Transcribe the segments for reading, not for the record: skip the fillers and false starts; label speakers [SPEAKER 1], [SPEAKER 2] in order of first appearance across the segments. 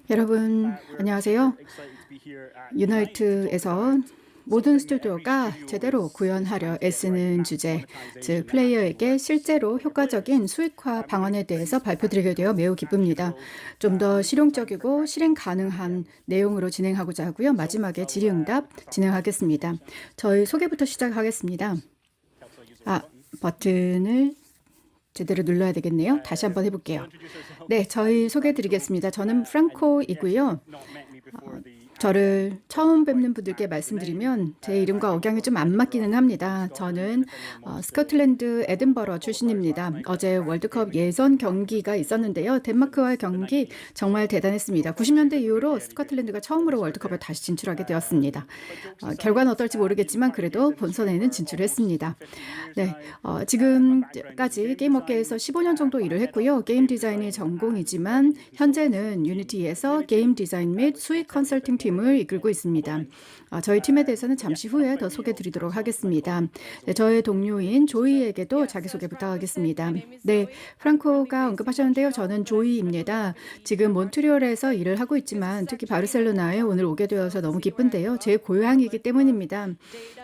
[SPEAKER 1] 여러분 안녕하세요. 유나이트에서 모든 스튜디오가 제대로 구현하려 애쓰는 주제, 즉 플레이어에게 실제로 효과적인 수익화 방안에 대해서 발표드리게 되어 매우 기쁩니다. 좀 더 실용적이고 실행 가능한 내용으로 진행하고자 하고요. 마지막에 질의응답 진행하겠습니다. 저희 소개부터 시작하겠습니다. 버튼을 제대로 눌러야 되겠네요. 다시 한번 해볼게요. 네, 저희 소개해드리겠습니다. 저는 프랑코이고요. 저를 처음 뵙는 분들께 말씀드리면 제 이름과 억양이 좀 안 맞기는 합니다. 저는 스코틀랜드 에든버러 출신입니다. 어제 월드컵 예선 경기가 있었는데요. 덴마크와의 경기 정말 대단했습니다. 90년대 이후로 스코틀랜드가 처음으로 월드컵에 다시 진출하게 되었습니다. 결과는 어떨지 모르겠지만 그래도 본선에는 진출했습니다. 네, 지금까지 게임업계에서 15년 정도 일을 했고요. 게임 디자인이 전공이지만 현재는 유니티에서 게임 디자인 및 수익 컨설팅 팀을 이끌고 있습니다. 저희 팀에 대해서는 잠시 후에 더 소개드리도록 하겠습니다. 네, 저의 동료인 조이에게도 자기소개 부탁하겠습니다. 네, 프랑코가 언급하셨는데요. 저는 조이입니다. 지금 몬트리올에서 일을 하고 있지만 특히 바르셀로나에 오늘 오게 되어서 너무 기쁜데요. 제 고향이기 때문입니다.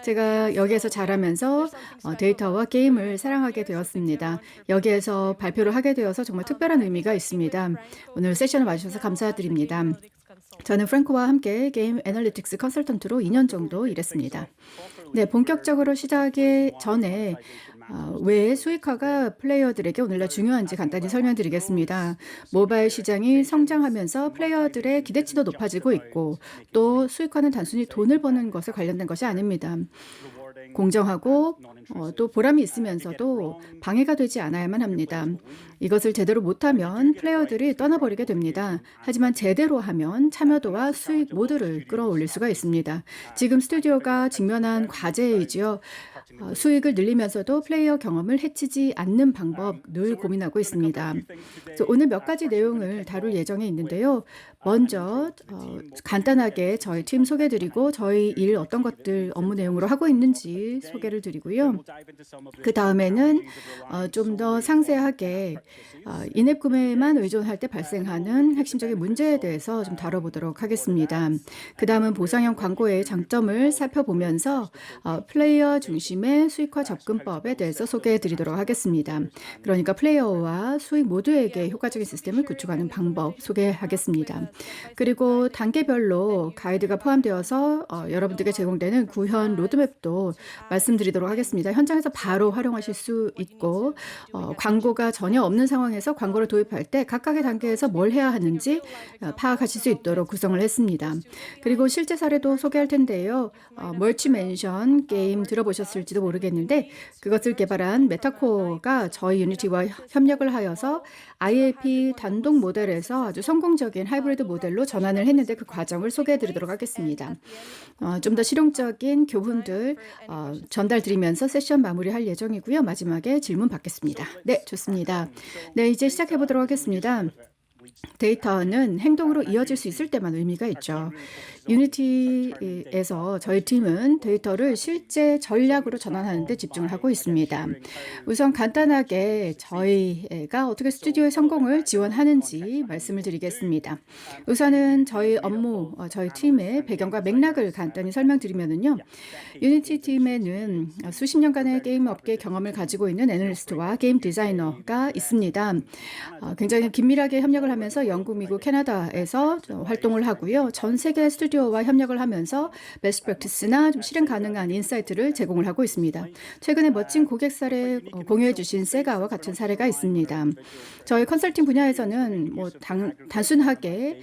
[SPEAKER 1] 제가 여기에서 자라면서 데이터와 게임을 사랑하게 되었습니다. 여기에서 발표를 하게 되어서 정말 특별한 의미가 있습니다. 오늘 세션을 와주셔서 감사드립니다. 저는 프랑코와 함께 게임 애널리틱스 컨설턴트로 2년 정도 일했습니다. 네, 본격적으로 시작하기 전에 왜 수익화가 플레이어들에게 오늘날 중요한지 간단히 설명드리겠습니다. 모바일 시장이 성장하면서 플레이어들의 기대치도 높아지고 있고 또 수익화는 단순히 돈을 버는 것에 관련된 것이 아닙니다. 공정하고 또 보람이 있으면서도 방해가 되지 않아야만 합니다. 이것을 제대로 못하면 플레이어들이 떠나버리게 됩니다. 하지만 제대로 하면 참여도와 수익 모두를 끌어올릴 수가 있습니다. 지금 스튜디오가 직면한 과제이지요. 수익을 늘리면서도 플레이어 경험을 해치지 않는 방법 늘 고민하고 있습니다. 그래서 오늘 몇 가지 내용을 다룰 예정에 있는데요. 먼저 간단하게 저희 팀 소개드리고 저희 일 어떤 것들 업무 내용으로 하고 있는지 소개를 드리고요. 그 다음에는 좀 더 상세하게 인앱 구매에만 의존할 때 발생하는 핵심적인 문제에 대해서 좀 다뤄보도록 하겠습니다. 그 다음은 보상형 광고의 장점을 살펴보면서 플레이어 중심의 수익화 접근법에 대해서 소개해드리도록 하겠습니다. 그러니까 플레이어와 수익 모두에게 효과적인 시스템을 구축하는 방법 소개하겠습니다. 그리고 단계별로 가이드가 포함되어서 여러분들께 제공되는 구현 로드맵도 말씀드리도록 하겠습니다. 현장에서 바로 활용하실 수 있고 광고가 전혀 없는 상황에서 광고를 도입할 때 각각의 단계에서 뭘 해야 하는지 파악하실 수 있도록 구성을 했습니다. 그리고 실제 사례도 소개할 텐데요. 멀치맨션 게임 들어보셨을지도 모르겠는데 그것을 개발한 메타코어가 저희 유니티와 협력을 하여서 IAP 단독 모델에서 아주 성공적인 하이브리드 모델로 전환을 했는데 그 과정을 소개해드리도록 하겠습니다. 좀 더 실용적인 교훈들 전달드리면서 세션 마무리할 예정이고요. 마지막에 질문 받겠습니다. 네, 좋습니다. 네, 이제 시작해보도록 하겠습니다. 데이터는 행동으로 이어질 수 있을 때만 의미가 있죠. 유니티에서 저희 팀은 데이터를 실제 전략으로 전환하는 데 집중을 하고 있습니다. 우선 간단하게 저희가 어떻게 스튜디오의 성공을 지원하는지 말씀을 드리겠습니다. 우선은 저희 업무, 저희 팀의 배경과 맥락을 간단히 설명드리면요. 유니티 팀에는 수십 년간의 게임 업계 경험을 가지고 있는 애널리스트와 게임 디자이너가 있습니다. 굉장히 긴밀하게 협력을 하면서 영국, 미국, 캐나다에서 활동을 하고요. 전 세계 스튜디오와 협력을 하면서 베스트 프랙티스나 좀 실행 가능한 인사이트를 제공을 하고 있습니다. 최근에 멋진 고객 사례 공유해 주신 세가와 같은 사례가 있습니다. 저희 컨설팅 분야에서는 단순하게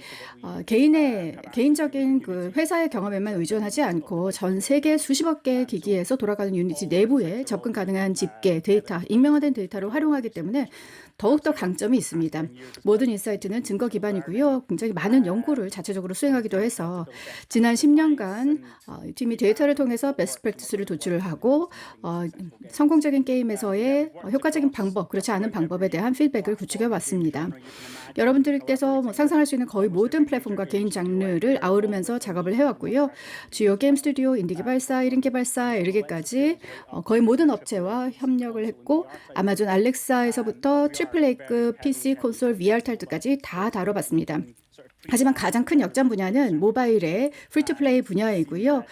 [SPEAKER 1] 개인적인 그 회사의 경험에만 의존하지 않고 전 세계 수십억 개의 기기에서 돌아가는 유니티 내부에 접근 가능한 집계, 데이터, 익명화된 데이터를 활용하기 때문에 더욱더 강점이 있습니다. 모든 인사이트는 증거 기반이고요. 굉장히 많은 연구를 자체적으로 수행하기도 해서 지난 10년간 팀이 데이터를 통해서 베스트 프랙티스를 도출을 하고 성공적인 게임에서의 효과적인 방법, 그렇지 않은 방법에 대한 피드백을 구축해 왔습니다. 여러분들께서 상상할 수 있는 거의 모든 플랫폼과 개인 장르를 아우르면서 작업을 해왔고요. 주요 게임 스튜디오, 인디 개발사, 1인 개발사 이르기까지 거의 모든 업체와 협력을 했고 아마존 알렉사에서부터 트리플 A급 PC, 콘솔, VR 탈트까지 다 다뤄봤습니다. 하지만 가장 큰 역전 분야는 모바일의 프리투플레이 분야이고요.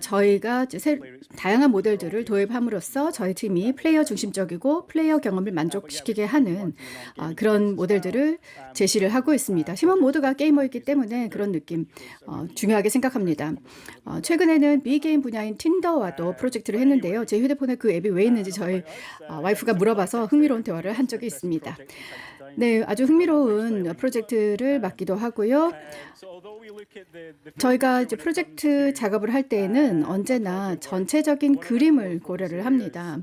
[SPEAKER 1] 저희가 다양한 모델들을 도입함으로써 저희 팀이 플레이어 중심적이고 플레이어 경험을 만족시키게 하는 그런 모델들을 제시를 하고 있습니다. 팀원 모두가 게이머이기 때문에 그런 느낌 중요하게 생각합니다. 최근에는 미게임 분야인 틴더와도 프로젝트를 했는데요. 제 휴대폰에 그 앱이 왜 있는지 저희 와이프가 물어봐서 흥미로운 대화를 한 적이 있습니다. 네, 아주 흥미로운 프로젝트를 맡기도 하고요. 저희가 이제 프로젝트 작업을 할 때에는 언제나 전체적인 그림을 고려를 합니다.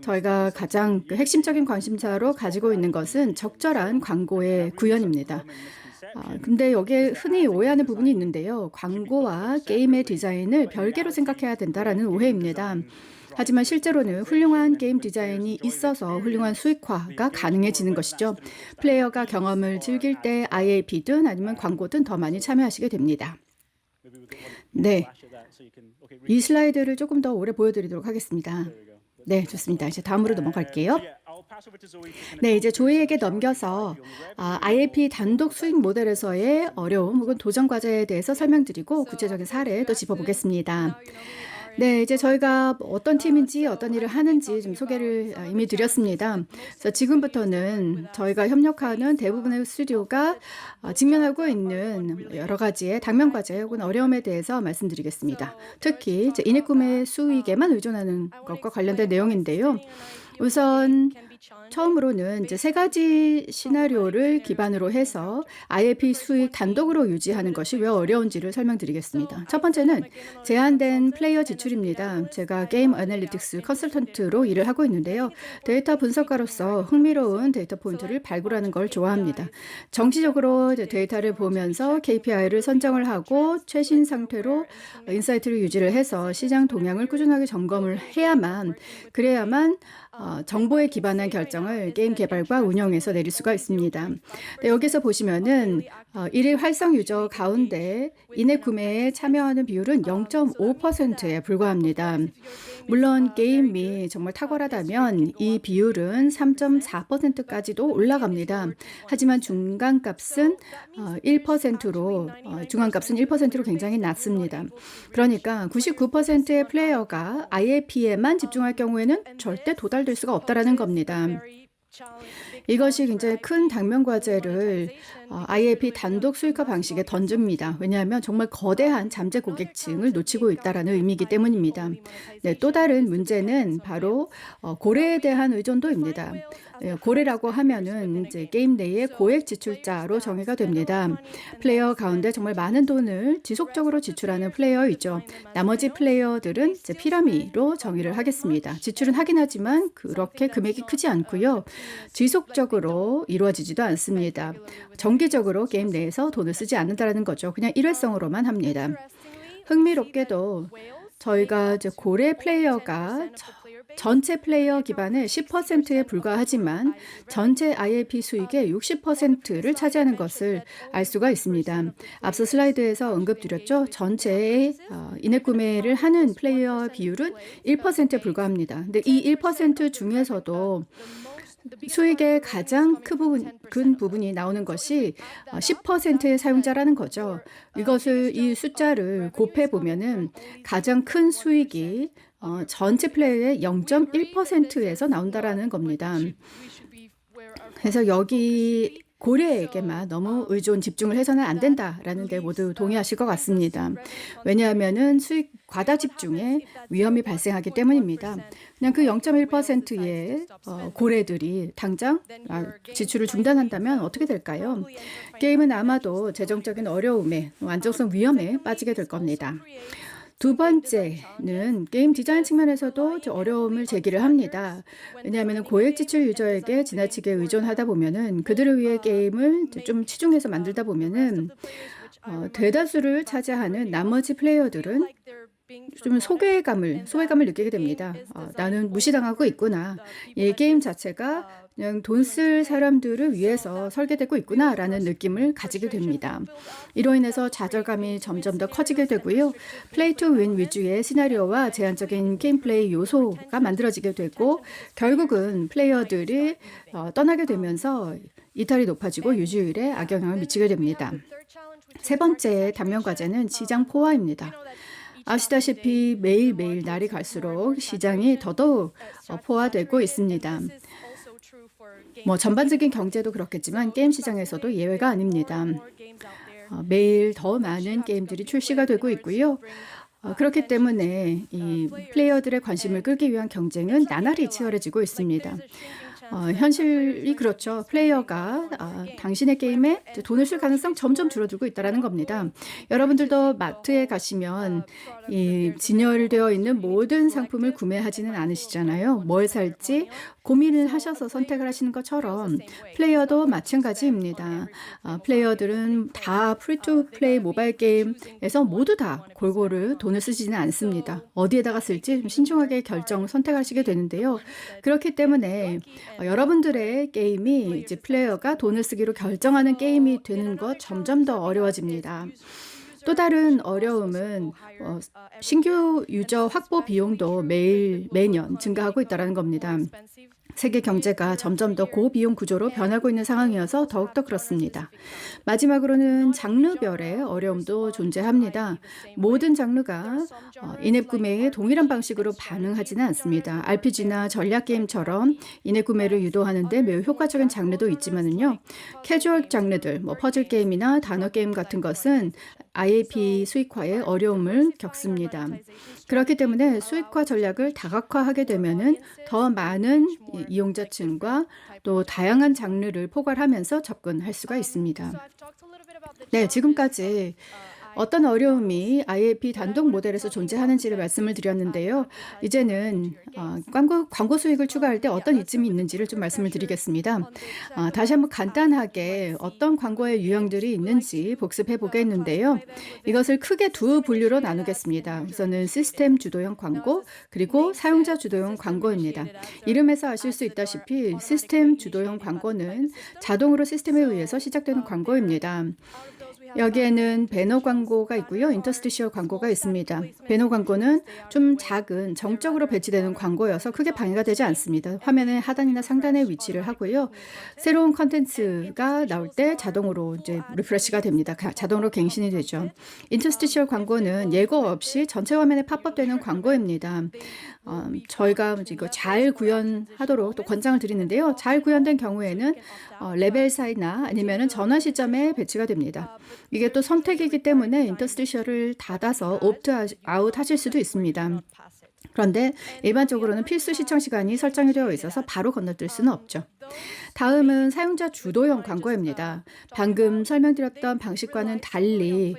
[SPEAKER 1] 저희가 가장 핵심적인 관심사로 가지고 있는 것은 적절한 광고의 구현입니다. 근데 여기에 흔히 오해하는 부분이 있는데요. 광고와 게임의 디자인을 별개로 생각해야 된다라는 오해입니다. 하지만 실제로는 훌륭한 게임 디자인이 있어서 훌륭한 수익화가 가능해지는 것이죠. 플레이어가 경험을 즐길 때 IAP든 아니면 광고든 더 많이 참여하시게 됩니다. 네, 이 슬라이드를 조금 더 오래 보여드리도록 하겠습니다. 네, 좋습니다. 이제 다음으로 넘어갈게요. 네, 이제 조이에게 넘겨서 IAP 단독 수익 모델에서의 어려움 혹은 도전 과제에 대해서 설명드리고 구체적인 사례도 짚어보겠습니다. 네, 이제 저희가 어떤 팀인지 어떤 일을 하는지 좀 소개를 이미 드렸습니다. 그래서 지금부터는 저희가 협력하는 대부분의 스튜디오가 직면하고 있는 여러 가지의 당면 과제 혹은 어려움에 대해서 말씀드리겠습니다. 특히 이제 인앱 구매 수익에만 의존하는 것과 관련된 내용인데요. 우선 처음으로는 이제 세 가지 시나리오를 기반으로 해서 IAP 수익 단독으로 유지하는 것이 왜 어려운지를 설명드리겠습니다. 첫 번째는 제한된 플레이어 지출입니다. 제가 게임 애널리틱스 컨설턴트로 일을 하고 있는데요. 데이터 분석가로서 흥미로운 데이터 포인트를 발굴하는 걸 좋아합니다. 정기적으로 데이터를 보면서 KPI를 선정을 하고 최신 상태로 인사이트를 유지를 해서 시장 동향을 꾸준하게 점검을 그래야만 정보에 기반한 결정을 게임 개발과 운영에서 내릴 수가 있습니다. 네, 여기서 보시면은 일일 활성 유저 가운데 인앱 구매에 참여하는 비율은 0.5%에 불과합니다. 물론 게임이 정말 탁월하다면 이 비율은 3.4%까지도 올라갑니다. 하지만 중간값은 1%로 굉장히 낮습니다. 그러니까 99%의 플레이어가 IAP에만 집중할 경우에는 절대 도달될 수가 없다라는 겁니다. 이것이 굉장히 큰 당면 과제를 IAP 단독 수익화 방식에 던집니다. 왜냐하면 정말 거대한 잠재 고객층을 놓치고 있다는 의미이기 때문입니다. 네, 또 다른 문제는 바로 고래에 대한 의존도입니다. 고래라고 하면은 이제 게임 내의 고액 지출자로 정의가 됩니다. 플레이어 가운데 정말 많은 돈을 지속적으로 지출하는 플레이어이죠. 나머지 플레이어들은 이제 피라미로 정의를 하겠습니다. 지출은 하긴 하지만 그렇게 금액이 크지 않고요. 지속적으로 이루어지지도 않습니다. 정기적으로 게임 내에서 돈을 쓰지 않는다는 거죠. 그냥 일회성으로만 합니다. 흥미롭게도 저희가 이제 고래 플레이어가 전체 플레이어 기반의 10%에 불과하지만 전체 IAP 수익의 60%를 차지하는 것을 알 수가 있습니다. 앞서 슬라이드에서 언급드렸죠. 전체의 인앱 구매를 하는 플레이어 비율은 1%에 불과합니다. 근데 이 1% 중에서도 수익의 가장 큰 부분이 나오는 것이 10%의 사용자라는 거죠. 이 숫자를 곱해 보면은 가장 큰 수익이 전체 플레이의 0.1%에서 나온다라는 겁니다. 그래서 여기 고래에게만 너무 집중을 해서는 안 된다라는 데 모두 동의하실 것 같습니다. 왜냐하면은 수익 과다 집중에 위험이 발생하기 때문입니다. 그냥 그 0.1%의 고래들이 당장 지출을 중단한다면 어떻게 될까요? 게임은 아마도 재정적인 어려움에 안정성 위험에 빠지게 될 겁니다. 두 번째는 게임 디자인 측면에서도 어려움을 제기를 합니다. 왜냐하면 고액 지출 유저에게 지나치게 의존하다 보면은 그들을 위해 게임을 좀 치중해서 만들다 보면은 대다수를 차지하는 나머지 플레이어들은 좀 소외감을 느끼게 됩니다. 나는 무시당하고 있구나. 이 게임 자체가 그냥 돈 쓸 사람들을 위해서 설계되고 있구나라는 느낌을 가지게 됩니다. 이로 인해서 좌절감이 점점 더 커지게 되고요. 플레이 투 윈 위주의 시나리오와 제한적인 게임 플레이 요소가 만들어지게 되고 결국은 플레이어들이 떠나게 되면서 이탈이 높아지고 유지율에 악영향을 미치게 됩니다. 세 번째 단면 과제는 시장 포화입니다. 아시다시피 매일매일 날이 갈수록 시장이 더더욱 포화되고 있습니다. 전반적인 경제도 그렇겠지만 게임 시장에서도 예외가 아닙니다. 매일 더 많은 게임들이 출시가 되고 있고요. 그렇기 때문에 이 플레이어들의 관심을 끌기 위한 경쟁은 나날이 치열해지고 있습니다. 현실이 그렇죠. 플레이어가 당신의 게임에 돈을 쓸 가능성 점점 줄어들고 있다는 겁니다. 여러분들도 마트에 가시면 이 진열되어 있는 모든 상품을 구매하지는 않으시잖아요. 뭘 살지 고민을 하셔서 선택을 하시는 것처럼 플레이어도 마찬가지입니다. 플레이어들은 다 프리투플레이 모바일 게임에서 모두 다 골고루 돈을 쓰지는 않습니다. 어디에다가 쓸지 좀 신중하게 선택하시게 되는데요. 그렇기 때문에 여러분들의 게임이 이제 플레이어가 돈을 쓰기로 결정하는 게임이 되는 것 점점 더 어려워집니다. 또 다른 어려움은 신규 유저 확보 비용도 매년 증가하고 있다는 겁니다. 세계 경제가 점점 더 고비용 구조로 변하고 있는 상황이어서 더욱더 그렇습니다. 마지막으로는 장르별의 어려움도 존재합니다. 모든 장르가 인앱 구매에 동일한 방식으로 반응하지는 않습니다. RPG나 전략 게임처럼 인앱 구매를 유도하는 데 매우 효과적인 장르도 있지만은요. 캐주얼 장르들, 퍼즐 게임이나 단어 게임 같은 것은 IAP 수익화에 어려움을 겪습니다. 그렇기 때문에 수익화 전략을 다각화하게 되면은 더 많은 이용자층과 또 다양한 장르를 포괄하면서 접근할 수가 있습니다. 네, 지금까지 어떤 어려움이 IAP 단독 모델에서 존재하는지를 말씀을 드렸는데요. 이제는 광고 수익을 추가할 때 어떤 이점이 있는지를 좀 말씀을 드리겠습니다. 다시 한번 간단하게 어떤 광고의 유형들이 있는지 복습해 보겠는데요. 이것을 크게 두 분류로 나누겠습니다. 우선은 시스템 주도형 광고, 그리고 사용자 주도형 광고입니다. 이름에서 아실 수 있다시피 시스템 주도형 광고는 자동으로 시스템에 의해서 시작되는 광고입니다. 여기에는 배너 광고가 있고요. 인터스티셜 광고가 있습니다. 배너 광고는 좀 작은 정적으로 배치되는 광고여서 크게 방해가 되지 않습니다. 화면의 하단이나 상단에 위치를 하고요. 새로운 컨텐츠가 나올 때 자동으로 이제 리프레시가 됩니다. 자동으로 갱신이 되죠. 인터스티셜 광고는 예고 없이 전체 화면에 팝업되는 광고입니다. 저희가 이거 잘 구현하도록 또 권장을 드리는데요. 잘 구현된 경우에는 레벨 사이나 아니면은 전환 시점에 배치가 됩니다. 이게 또 선택이기 때문에 인터스티셜을 닫아서 옵트 아웃 하실 수도 있습니다. 그런데 일반적으로는 필수 시청 시간이 설정이 되어 있어서 바로 건너뛸 수는 없죠. 다음은 사용자 주도형 광고입니다. 방금 설명드렸던 방식과는 달리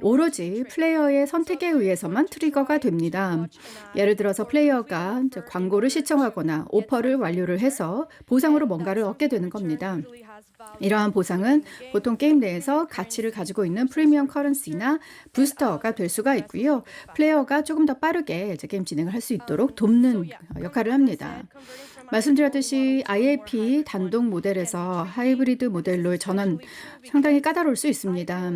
[SPEAKER 1] 오로지 플레이어의 선택에 의해서만 트리거가 됩니다. 예를 들어서 플레이어가 광고를 시청하거나 오퍼를 완료를 해서 보상으로 뭔가를 얻게 되는 겁니다. 이러한 보상은 보통 게임 내에서 가치를 가지고 있는 프리미엄 커런시나 부스터가 될 수가 있고요. 플레이어가 조금 더 빠르게 게임 진행을 할 수 있도록 돕는 역할을 합니다. 말씀드렸듯이 IAP 단독 모델에서 하이브리드 모델로 전환 상당히 까다로울 수 있습니다.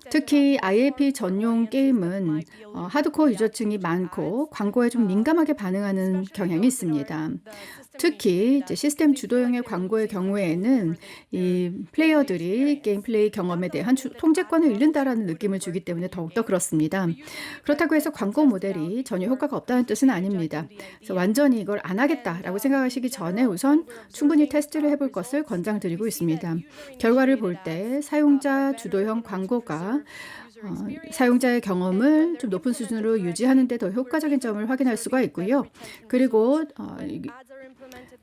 [SPEAKER 1] 특히 IAP 전용 게임은 하드코어 유저층이 많고 광고에 좀 민감하게 반응하는 경향이 있습니다. 특히 이제 시스템 주도형의 광고의 경우에는 이 플레이어들이 게임 플레이 경험에 대한 통제권을 잃는다라는 느낌을 주기 때문에 더욱더 그렇습니다. 그렇다고 해서 광고 모델이 전혀 효과가 없다는 뜻은 아닙니다. 그래서 완전히 이걸 안 하겠다라고 생각하시기 전에 우선 충분히 테스트를 해볼 것을 권장드리고 있습니다. 결과를 볼 때 사용자 주도형 광고가 사용자의 경험을 좀 높은 수준으로 유지하는 데 더 효과적인 점을 확인할 수가 있고요. 그리고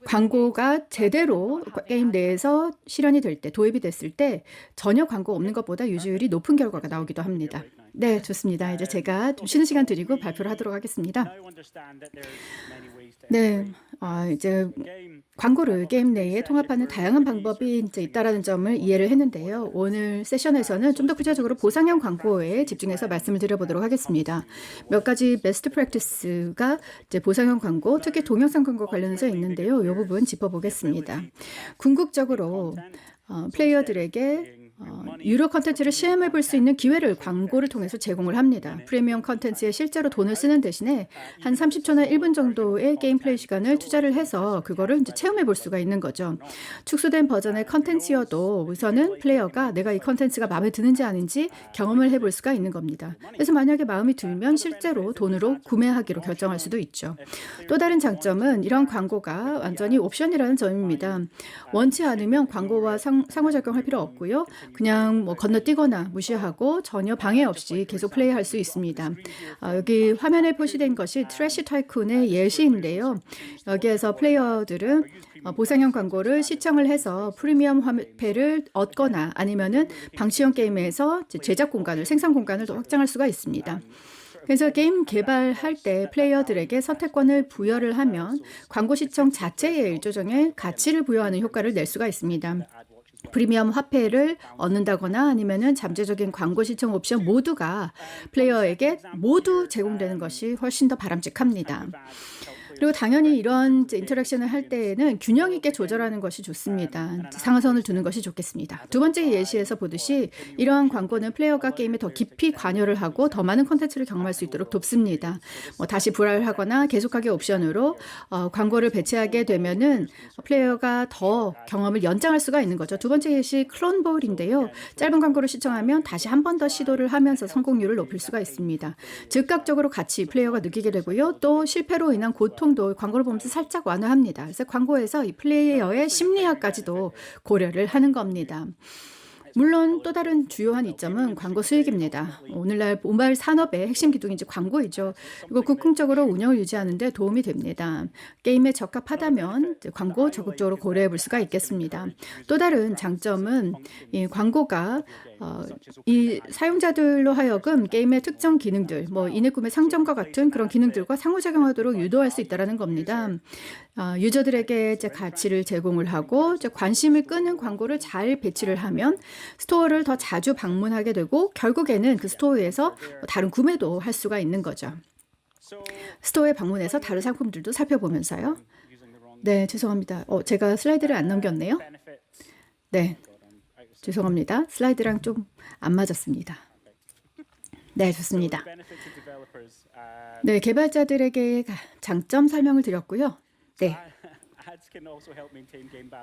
[SPEAKER 1] 광고가 제대로 게임 내에서 실현이 될 때, 도입이 됐을 때 전혀 광고 없는 것보다 유지율이 높은 결과가 나오기도 합니다. 네, 좋습니다. 이제 제가 좀 쉬는 시간 드리고 발표를 하도록 하겠습니다. 네, 이제 광고를 게임 내에 통합하는 다양한 방법이 이제 있다라는 점을 이해를 했는데요. 오늘 세션에서는 좀 더 구체적으로 보상형 광고에 집중해서 말씀을 드려보도록 하겠습니다. 몇 가지 베스트 프랙티스가 이제 보상형 광고, 특히 동영상 광고 관련해서 있는데요. 이 부분 짚어보겠습니다. 궁극적으로 플레이어들에게 유료 컨텐츠를 시험해 볼 수 있는 기회를 광고를 통해서 제공을 합니다. 프리미엄 컨텐츠에 실제로 돈을 쓰는 대신에 한 30초나 1분 정도의 게임 플레이 시간을 투자를 해서 그거를 이제 체험해 볼 수가 있는 거죠. 축소된 버전의 컨텐츠여도 우선은 플레이어가 내가 이 컨텐츠가 마음에 드는지 아닌지 경험을 해볼 수가 있는 겁니다. 그래서 만약에 마음에 들면 실제로 돈으로 구매하기로 결정할 수도 있죠. 또 다른 장점은 이런 광고가 완전히 옵션이라는 점입니다. 원치 않으면 광고와 상호작용할 필요 없고요. 그냥 뭐 건너뛰거나 무시하고 전혀 방해 없이 계속 플레이할 수 있습니다. 여기 화면에 표시된 것이 트래시 타이쿤의 예시인데요. 여기에서 플레이어들은 보상형 광고를 시청을 해서 프리미엄 화폐를 얻거나 아니면은 방치형 게임에서 제작 공간을, 생산 공간을 더 확장할 수가 있습니다. 그래서 게임 개발할 때 플레이어들에게 선택권을 부여를 하면 광고 시청 자체의 일조정에 가치를 부여하는 효과를 낼 수가 있습니다. 프리미엄 화폐를 얻는다거나 아니면은 잠재적인 광고 시청 옵션 모두가 플레이어에게 모두 제공되는 것이 훨씬 더 바람직합니다. 그리고 당연히 이런 인터랙션을 할 때에는 균형 있게 조절하는 것이 좋습니다. 상한선을 두는 것이 좋겠습니다. 두 번째 예시에서 보듯이 이러한 광고는 플레이어가 게임에 더 깊이 관여를 하고 더 많은 콘텐츠를 경험할 수 있도록 돕습니다. 다시 불알하거나 계속하기 옵션으로 광고를 배치하게 되면은 플레이어가 더 경험을 연장할 수가 있는 거죠. 두 번째 예시 클론볼인데요. 짧은 광고를 시청하면 다시 한 번 더 시도를 하면서 성공률을 높일 수가 있습니다. 즉각적으로 같이 플레이어가 느끼게 되고요. 또 실패로 인한 고통도 광고를 보면서 살짝 완화합니다. 그래서 광고에서 이 플레이어의 심리학까지도 고려를 하는 겁니다. 물론 또 다른 주요한 이점은 광고 수익입니다. 오늘날 모바일 산업의 핵심 기둥인지 광고이죠. 그리고 국궁적으로 운영을 유지하는 데 도움이 됩니다. 게임에 적합하다면 광고 적극적으로 고려해 볼 수가 있겠습니다. 또 다른 장점은 이 광고가 이 사용자들로 하여금 게임의 특정 기능들, 인앱 구매 상점과 같은 그런 기능들과 상호작용하도록 유도할 수 있다는 겁니다. 유저들에게 이제 가치를 제공을 하고 이제 관심을 끄는 광고를 잘 배치를 하면 스토어를 더 자주 방문하게 되고 결국에는 그 스토어에서 다른 구매도 할 수가 있는 거죠. 스토어에 방문해서 다른 상품들도 살펴보면서요. 네, 죄송합니다. 제가 슬라이드를 안 넘겼네요. 네, 죄송합니다. 슬라이드랑 좀 안 맞았습니다. 네, 좋습니다. 네, 개발자들에게 장점 설명을 드렸고요.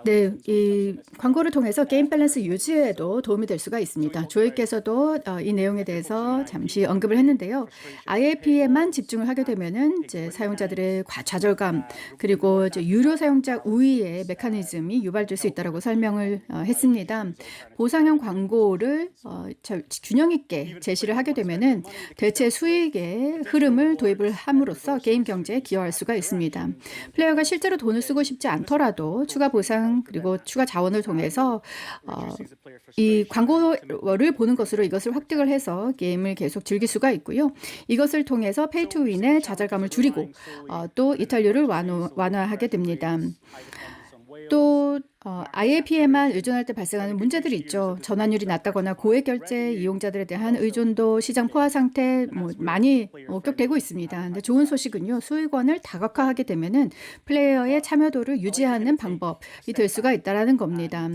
[SPEAKER 1] 네, 이 광고를 통해서 게임 밸런스 유지에도 도움이 될 수가 있습니다. 조이께서도 이 내용에 대해서 잠시 언급을 했는데요. IAP에만 집중을 하게 되면은 이제 사용자들의 좌절감 그리고 이제 유료 사용자 우위의 메커니즘이 유발될 수 있다라고 설명을 했습니다. 보상형 광고를 균형 있게 제시를 하게 되면은 대체 수익의 흐름을 도입을 함으로써 게임 경제에 기여할 수가 있습니다. 플레이어가 실제로 돈을 쓰고 싶지 않더라도 추가 보상 그리고 추가 자원을 통해서 이 광고를 보는 것으로 이것을 획득을 해서 게임을 계속 즐길 수가 있고요. 이것을 통해서 페이 투 윈의 좌절감을 줄이고 또 이탈률을 완화하게 됩니다. 또 IAP에만 의존할 때 발생하는 문제들이 있죠. 전환율이 낮다거나 고액 결제 이용자들에 대한 의존도, 시장 포화 상태 많이 목격되고 있습니다. 근데 좋은 소식은요. 수익원을 다각화하게 되면은 플레이어의 참여도를 유지하는 방법이 될 수가 있다라는 겁니다.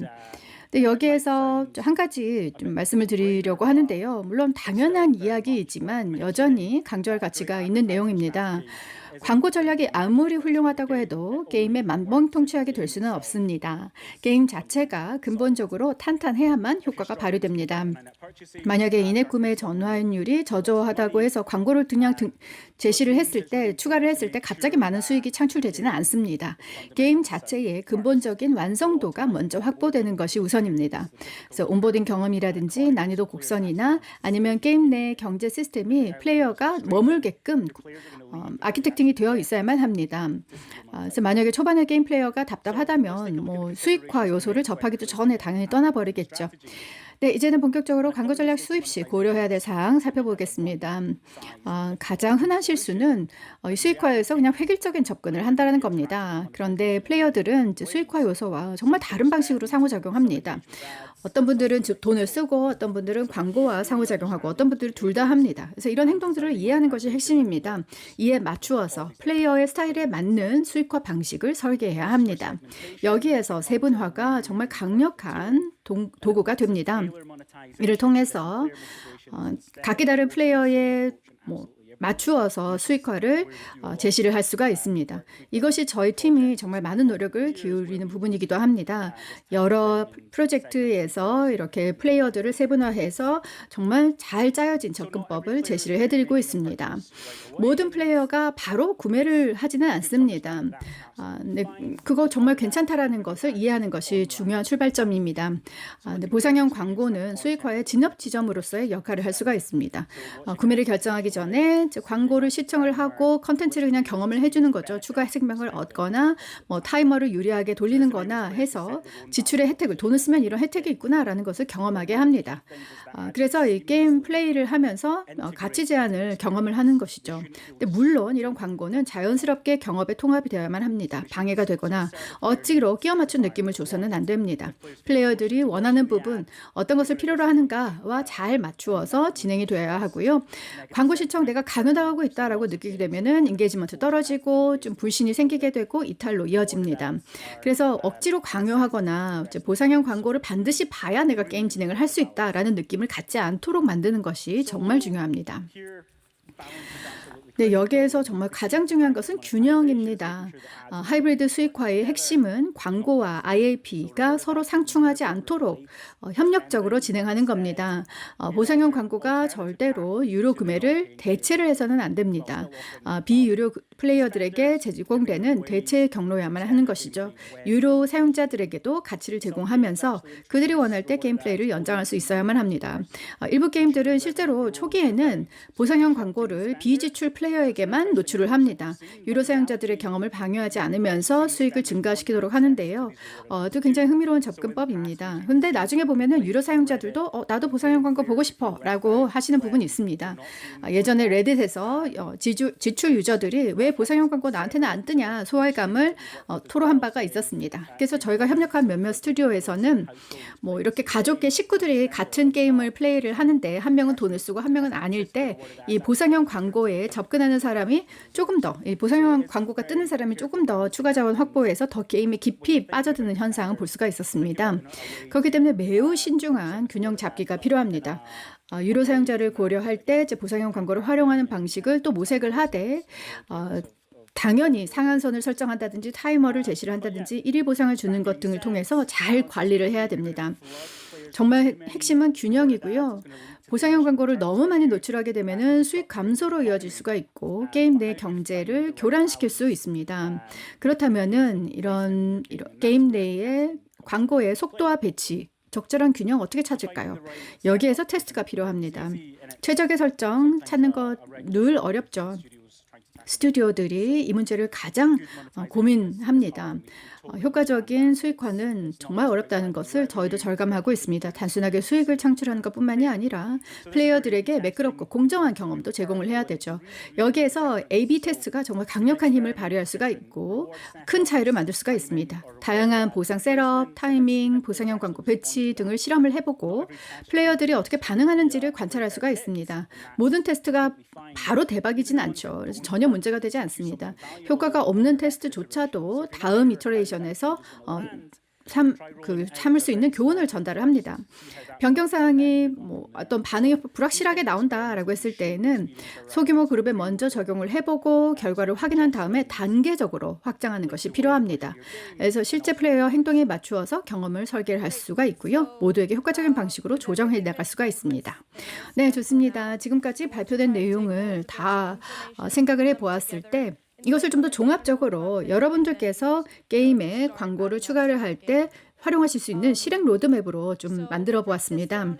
[SPEAKER 1] 근데 여기에서 한 가지 좀 말씀을 드리려고 하는데요. 물론 당연한 이야기이지만 여전히 강조할 가치가 있는 내용입니다. 광고 전략이 아무리 훌륭하다고 해도 게임에 만병통치약이 될 수는 없습니다. 게임 자체가 근본적으로 탄탄해야만 효과가 발휘됩니다. 만약에 인앱 구매 전환율이 저조하다고 해서 광고를 그냥 제시를 했을 때, 추가를 했을 때 갑자기 많은 수익이 창출되지는 않습니다. 게임 자체의 근본적인 완성도가 먼저 확보되는 것이 우선입니다. 그래서 온보딩 경험이라든지 난이도 곡선이나 아니면 게임 내 경제 시스템이 플레이어가 머물게끔 아키텍팅이 되어 있어야만 합니다. 그래서 만약에 초반에 게임 플레이어가 답답하다면 수익화 요소를 접하기도 전에 당연히 떠나버리겠죠. 네, 이제는 본격적으로 광고 전략 수입 시 고려해야 될 사항 살펴보겠습니다. 가장 흔한 실수는 수익화에서 그냥 획일적인 접근을 한다는 겁니다. 그런데 플레이어들은 이제 수익화 요소와 정말 다른 방식으로 상호작용합니다. 어떤 분들은 돈을 쓰고 어떤 분들은 광고와 상호작용하고 어떤 분들은 둘 다 합니다. 그래서 이런 행동들을 이해하는 것이 핵심입니다. 이에 맞추어서 플레이어의 스타일에 맞는 수익화 방식을 설계해야 합니다. 여기에서 세분화가 정말 강력한 도구가 됩니다. 이를 통해서 각기 다른 플레이어의 맞추어서 수익화를 제시를 할 수가 있습니다. 이것이 저희 팀이 정말 많은 노력을 기울이는 부분이기도 합니다. 여러 프로젝트에서 이렇게 플레이어들을 세분화해서 정말 잘 짜여진 접근법을 제시를 해드리고 있습니다. 모든 플레이어가 바로 구매를 하지는 않습니다. 네, 그거 정말 괜찮다라는 것을 이해하는 것이 중요한 출발점입니다. 네, 보상형 광고는 수익화의 진입 지점으로서의 역할을 할 수가 있습니다. 구매를 결정하기 전에 광고를 시청을 하고 컨텐츠를 그냥 경험을 해주는 거죠. 추가 생명을 얻거나 타이머를 유리하게 돌리는 거나 해서 지출의 혜택을, 돈을 쓰면 이런 혜택이 있구나라는 것을 경험하게 합니다. 그래서 이 게임 플레이를 하면서 가치 제한을 경험을 하는 것이죠. 근데 물론 이런 광고는 자연스럽게 경험에 통합이 되어야만 합니다. 방해가 되거나 억지로 끼워 맞춘 느낌을 줘서는 안 됩니다. 플레이어들이 원하는 부분, 어떤 것을 필요로 하는가와 잘 맞추어서 진행이 되어야 하고요. 광고 시청 내가 강요당하고 있다라고 느끼게 되면은 인게이지먼트 떨어지고 좀 불신이 생기게 되고 이탈로 이어집니다. 그래서 억지로 강요하거나 보상형 광고를 반드시 봐야 내가 게임 진행을 할 수 있다라는 느낌을 갖지 않도록 만드는 것이 정말 중요합니다. 네, 여기에서 정말 가장 중요한 것은 균형입니다. 하이브리드 수익화의 핵심은 광고와 IAP가 서로 상충하지 않도록 협력적으로 진행하는 겁니다. 보상형 광고가 절대로 유료 구매를 대체를 해서는 안 됩니다. 비유료 플레이어들에게 제공되는 대체의 경로야만 하는 것이죠. 유료 사용자들에게도 가치를 제공하면서 그들이 원할 때 게임 플레이를 연장할 수 있어야만 합니다. 일부 게임들은 실제로 초기에는 보상형 광고를 비지출 플레이어에게만 노출을 합니다. 유료 사용자들의 경험을 방해하지 않으면서 수익을 증가시키도록 하는데요. 또 굉장히 흥미로운 접근법입니다. 근데 나중에 보면은 유료 사용자들도 나도 보상형 광고 보고 싶어 라고 하시는 부분이 있습니다. 예전에 레딧에서 지출 유저들이 왜 보상형 광고 나한테는 안 뜨냐 소외감을 토로한 바가 있었습니다. 그래서 저희가 협력한 몇몇 스튜디오에서는 이렇게 가족계 식구들이 같은 게임을 플레이를 하는데 한 명은 돈을 쓰고 한 명은 아닐 때 이 보상형 광고에 접근하는 사람이 조금 더, 이 보상형 광고가 뜨는 사람이 조금 더 추가 자원 확보해서 더 게임에 깊이 빠져드는 현상을 볼 수가 있었습니다. 그렇기 때문에 매우 신중한 균형 잡기가 필요합니다. 유료 사용자를 고려할 때 보상형 광고를 활용하는 방식을 또 모색을 하되 당연히 상한선을 설정한다든지 타이머를 제시를 한다든지 일일 보상을 주는 것 등을 통해서 잘 관리를 해야 됩니다. 정말 핵심은 균형이고요. 보상형 광고를 너무 많이 노출하게 되면은 수익 감소로 이어질 수가 있고 게임 내 경제를 교란시킬 수 있습니다. 그렇다면은 이런 게임 내의 광고의 속도와 배치, 적절한 균형 어떻게 찾을까요? 여기에서 테스트가 필요합니다. 최적의 설정 찾는 것 늘 어렵죠. 스튜디오들이 이 문제를 가장 고민합니다. 효과적인 수익화는 정말 어렵다는 것을 저희도 절감하고 있습니다. 단순하게 수익을 창출하는 것뿐만이 아니라 플레이어들에게 매끄럽고 공정한 경험도 제공을 해야 되죠. 여기에서 A/B 테스트가 정말 강력한 힘을 발휘할 수가 있고 큰 차이를 만들 수가 있습니다. 다양한 보상 셋업, 타이밍, 보상형 광고 배치 등을 실험을 해보고 플레이어들이 어떻게 반응하는지를 관찰할 수가 있습니다. 모든 테스트가 바로 대박이진 않죠. 그래서 전혀 문제가 되지 않습니다. 효과가 없는 테스트조차도 다음 이터레이션에서 참을 수 있는 교훈을 전달을 합니다. 변경사항이 어떤 반응이 불확실하게 나온다라고 했을 때에는 소규모 그룹에 먼저 적용을 해보고 결과를 확인한 다음에 단계적으로 확장하는 것이 필요합니다. 그래서 실제 플레이어 행동에 맞추어서 경험을 설계를 할 수가 있고요. 모두에게 효과적인 방식으로 조정해 나갈 수가 있습니다. 네, 좋습니다. 지금까지 발표된 내용을 다 생각을 해보았을 때 이것을 좀 더 종합적으로 여러분들께서 게임에 광고를 추가를 할 때 활용하실 수 있는 실행 로드맵으로 좀 만들어 보았습니다.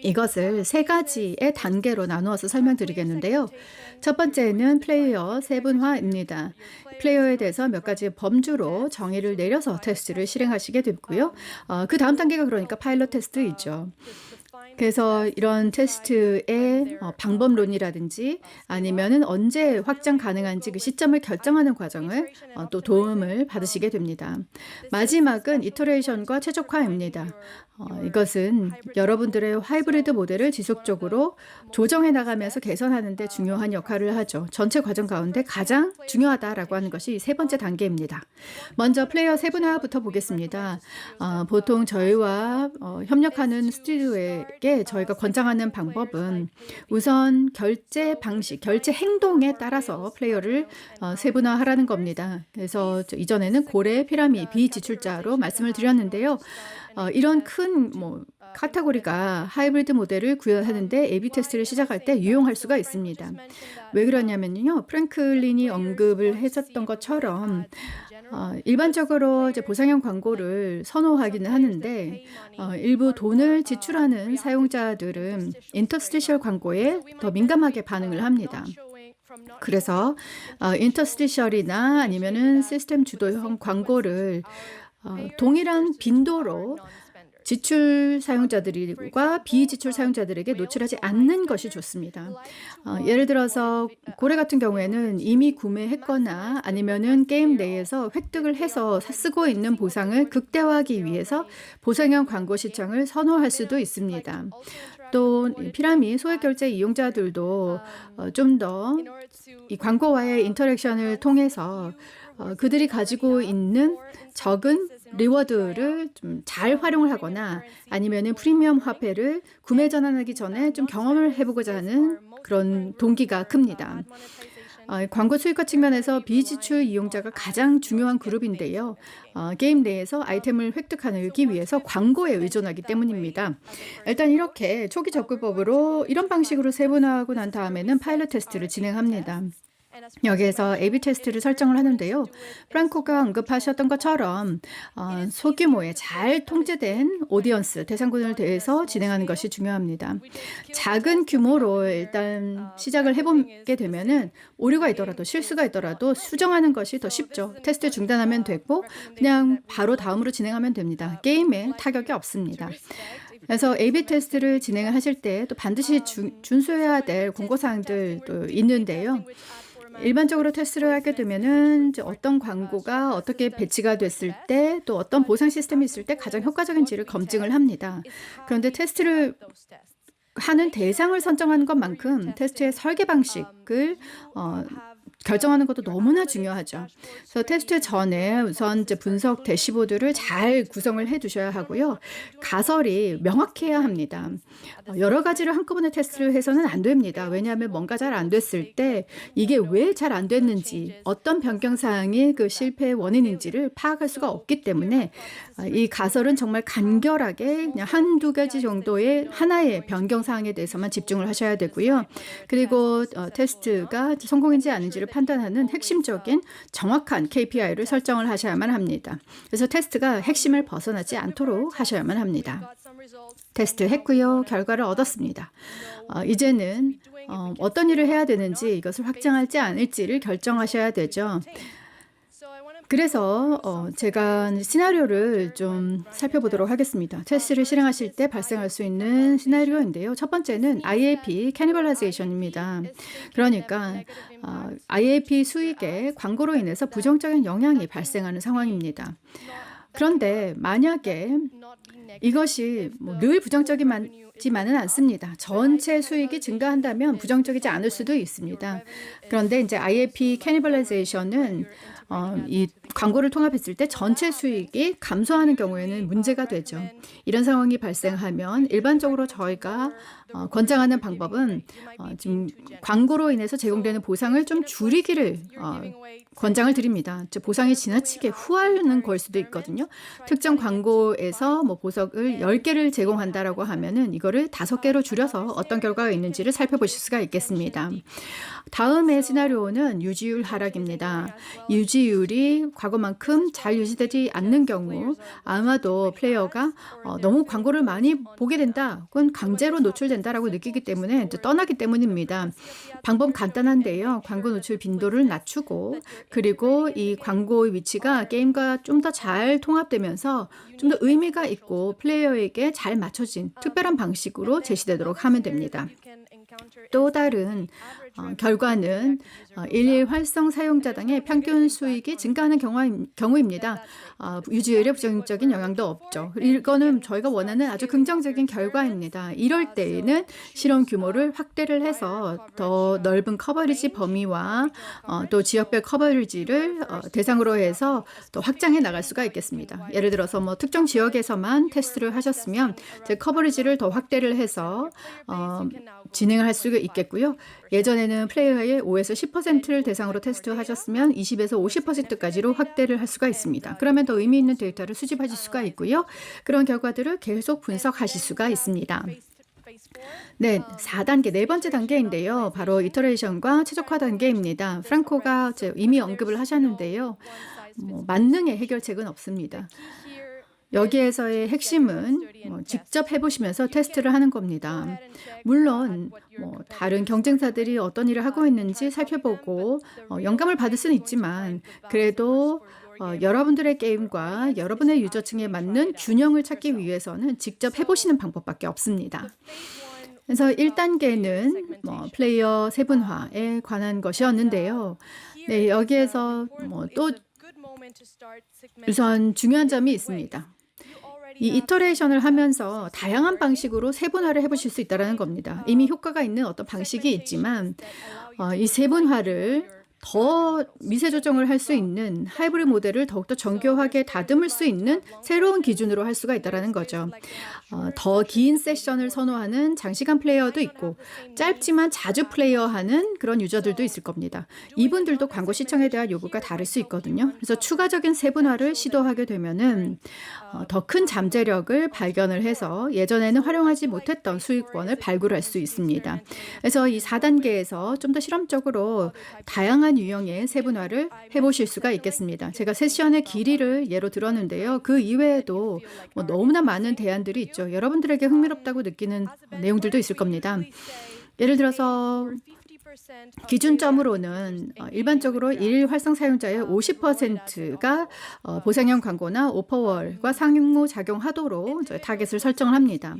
[SPEAKER 1] 이것을 세 가지의 단계로 나누어서 설명드리겠는데요. 첫 번째는 플레이어 세분화입니다. 플레이어에 대해서 몇 가지 범주로 정의를 내려서 테스트를 실행하시게 되고요. 그 다음 단계가 그러니까 파일럿 테스트이죠. 그래서 이런 테스트의 방법론이라든지 아니면은 언제 확장 가능한지 그 시점을 결정하는 과정을 또 도움을 받으시게 됩니다. 마지막은 이터레이션과 최적화입니다. 이것은 여러분들의 하이브리드 모델을 지속적으로 조정해 나가면서 개선하는 데 중요한 역할을 하죠. 전체 과정 가운데 가장 중요하다라고 하는 것이 세 번째 단계입니다. 먼저 플레이어 세분화부터 보겠습니다. 보통 저희와 협력하는 스튜디오에게 저희가 권장하는 방법은 우선 결제 방식, 결제 행동에 따라서 플레이어를 세분화하라는 겁니다. 그래서 이전에는 고래, 피라미, 비지출자로 말씀을 드렸는데요. 이런 큰 카테고리가 하이브리드 모델을 구현하는데 A/B 테스트를 시작할 때 유용할 수가 있습니다. 왜 그러냐면요, 프랭클린이 언급을 했었던 것처럼 일반적으로 이제 보상형 광고를 선호하기는 하는데 일부 돈을 지출하는 사용자들은 인터스티셜 광고에 더 민감하게 반응을 합니다. 그래서 인터스티셜이나 아니면은 시스템 주도형 광고를 동일한 빈도로 지출 사용자들과 비지출 사용자들에게 노출하지 않는 것이 좋습니다. 예를 들어서 고래 같은 경우에는 이미 구매했거나 아니면은 게임 내에서 획득을 해서 쓰고 있는 보상을 극대화하기 위해서 보상형 광고 시청을 선호할 수도 있습니다. 또 피라미 소액 결제 이용자들도 좀 더 이 광고와의 인터랙션을 통해서 그들이 가지고 있는 적은 리워드를 좀 잘 활용을 하거나 아니면은 프리미엄 화폐를 구매 전환하기 전에 좀 경험을 해보고자 하는 그런 동기가 큽니다. 광고 수익화 측면에서 비지출 이용자가 가장 중요한 그룹인데요. 게임 내에서 아이템을 획득하기 위해서 광고에 의존하기 때문입니다. 일단 이렇게 초기 접근법으로 이런 방식으로 세분화하고 난 다음에는 파일럿 테스트를 진행합니다. 여기에서 A/B 테스트를 설정을 하는데요. 프랑코가 언급하셨던 것처럼 소규모의 잘 통제된 오디언스, 대상군을 대해서 진행하는 것이 중요합니다. 작은 규모로 일단 시작을 해보게 되면은 오류가 있더라도 실수가 있더라도 수정하는 것이 더 쉽죠. 테스트 중단하면 되고 그냥 바로 다음으로 진행하면 됩니다. 게임에 타격이 없습니다. 그래서 A/B 테스트를 진행을 하실 때 또 반드시 준수해야 될 공고사항들도 있는데요. 일반적으로 테스트를 하게 되면은 어떤 광고가 어떻게 배치가 됐을 때 또 어떤 보상 시스템이 있을 때 가장 효과적인지를 검증을 합니다. 그런데 테스트를 하는 대상을 선정하는 것만큼 테스트의 설계 방식을 결정하는 것도 너무나 중요하죠. 그래서 테스트 전에 우선 이제 분석 대시보드를 잘 구성을 해 두셔야 하고요. 가설이 명확해야 합니다. 여러 가지를 한꺼번에 테스트를 해서는 안 됩니다. 왜냐하면 뭔가 잘 안 됐을 때 이게 왜 잘 안 됐는지, 어떤 변경사항이 그 실패의 원인인지를 파악할 수가 없기 때문에 이 가설은 정말 간결하게 그냥 한두 가지 정도의 하나의 변경사항에 대해서만 집중을 하셔야 되고요. 그리고 테스트가 성공인지 아닌지를 판단하는 핵심적인 정확한 KPI를 설정을 하셔야만 합니다. 그래서 테스트가 핵심을 벗어나지 않도록 하셔야만 합니다. 테스트 했고요. 결과를 얻었습니다. 이제는 어떤 일을 해야 되는지 이것을 확장할지 않을지를 결정하셔야 되죠. 그래서 제가 시나리오를 좀 살펴보도록 하겠습니다. 테스트를 실행하실 때 발생할 수 있는 시나리오인데요. 첫 번째는 IAP 캐니벌라이제이션입니다. 그러니까 IAP 수익에 광고로 인해서 부정적인 영향이 발생하는 상황입니다. 그런데 만약에 이것이 늘 부정적이지만은 않습니다. 전체 수익이 증가한다면 부정적이지 않을 수도 있습니다. 그런데 이제 IAP 캐니벌라이제이션은 이 광고를 통합했을 때 전체 수익이 감소하는 경우에는 문제가 되죠. 이런 상황이 발생하면 일반적으로 저희가 권장하는 방법은 지금 광고로 인해서 제공되는 보상을 좀 줄이기를 권장을 드립니다. 즉 보상이 지나치게 후하는 걸 수도 있거든요. 특정 광고에서 보석을 10개를 제공한다라고 하면은 이거를 5개로 줄여서 어떤 결과가 있는지를 살펴보실 수가 있겠습니다. 다음의 시나리오는 유지율 하락입니다. 유지율이 과거만큼 잘 유지되지 않는 경우 아마도 플레이어가 너무 광고를 많이 보게 된다, 그건 강제로 노출된다라고 느끼기 때문에 떠나기 때문입니다. 방법 간단한데요. 광고 노출 빈도를 낮추고 그리고 이 광고의 위치가 게임과 좀 더 잘 통합되면서 좀 더 의미가 있고 플레이어에게 잘 맞춰진 특별한 방식으로 제시되도록 하면 됩니다. 또 다른 결과는 일일 활성 사용자당의 평균 수익이 증가하는 경우입니다. 유지율에 부정적인 영향도 없죠. 이거는 저희가 원하는 아주 긍정적인 결과입니다. 이럴 때에는 실험 규모를 확대를 해서 더 넓은 커버리지 범위와 또 지역별 커버리지를 대상으로 해서 또 확장해 나갈 수가 있겠습니다. 예를 들어서 뭐 특정 지역에서만 테스트를 하셨으면 커버리지를 더 확대를 해서 진행을 할 수가 있겠고요. 예전에는 플레이어의 5에서 10%를 대상으로 테스트하셨으면 20에서 50%까지로 확대를 할 수가 있습니다. 그러면 더 의미 있는 데이터를 수집하실 수가 있고요. 그런 결과들을 계속 분석하실 수가 있습니다. 네, 4단계, 네 번째 단계인데요. 바로 이터레이션과 최적화 단계입니다. 프랑코가 이미 언급을 하셨는데요. 만능의 해결책은 없습니다. 여기에서의 핵심은 직접 해보시면서 테스트를 하는 겁니다. 물론 다른 경쟁사들이 어떤 일을 하고 있는지 살펴보고 영감을 받을 수는 있지만 그래도 여러분들의 게임과 여러분의 유저층에 맞는 균형을 찾기 위해서는 직접 해보시는 방법밖에 없습니다. 그래서 1단계는 플레이어 세분화에 관한 것이었는데요. 네, 여기에서 또 우선 중요한 점이 있습니다. 이 이터레이션을 하면서 다양한 방식으로 세분화를 해보실 수 있다는 겁니다. 이미 효과가 있는 어떤 방식이 있지만 이 세분화를 더 미세 조정을 할 수 있는 하이브리드 모델을 더욱더 정교하게 다듬을 수 있는 새로운 기준으로 할 수가 있다는 거죠. 더 긴 세션을 선호하는 장시간 플레이어도 있고 짧지만 자주 플레이어하는 그런 유저들도 있을 겁니다. 이분들도 광고 시청에 대한 요구가 다를 수 있거든요. 그래서 추가적인 세분화를 시도하게 되면은 더 큰 잠재력을 발견을 해서 예전에는 활용하지 못했던 수익원을 발굴할 수 있습니다. 그래서 이 4단계에서 좀 더 실험적으로 다양한 유형의 세분화를 해보실 수가 있겠습니다. 제가 세션의 길이를 예로 들었는데요. 그 이외에도 너무나 많은 대안들이 있죠. 여러분들에게 흥미롭다고 느끼는 내용들도 있을 겁니다. 예를 들어서 기준점으로는 일반적으로 일일 활성 사용자의 50%가 보상형 광고나 오퍼월과 상호작용하도록 타겟을 설정을 합니다.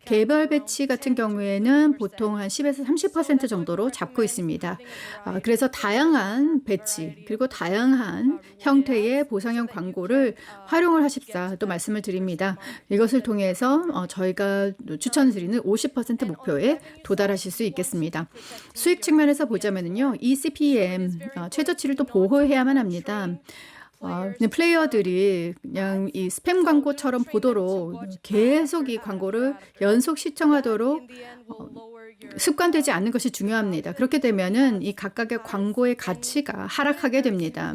[SPEAKER 1] 개별 배치 같은 경우에는 보통 한 10에서 30% 정도로 잡고 있습니다. 그래서 다양한 배치 그리고 다양한 형태의 보상형 광고를 활용을 하십사 또 말씀을 드립니다. 이것을 통해서 저희가 추천드리는 50% 목표에 도달하실 수 있겠습니다. 수익 측면에서 보자면요, 이 CPM 최저치를 또 보호해야만 합니다. 플레이어들이 그냥 이 스팸 광고처럼 보도록 계속 이 광고를 연속 시청하도록 습관되지 않는 것이 중요합니다. 그렇게 되면은 이 각각의 광고의 가치가 하락하게 됩니다.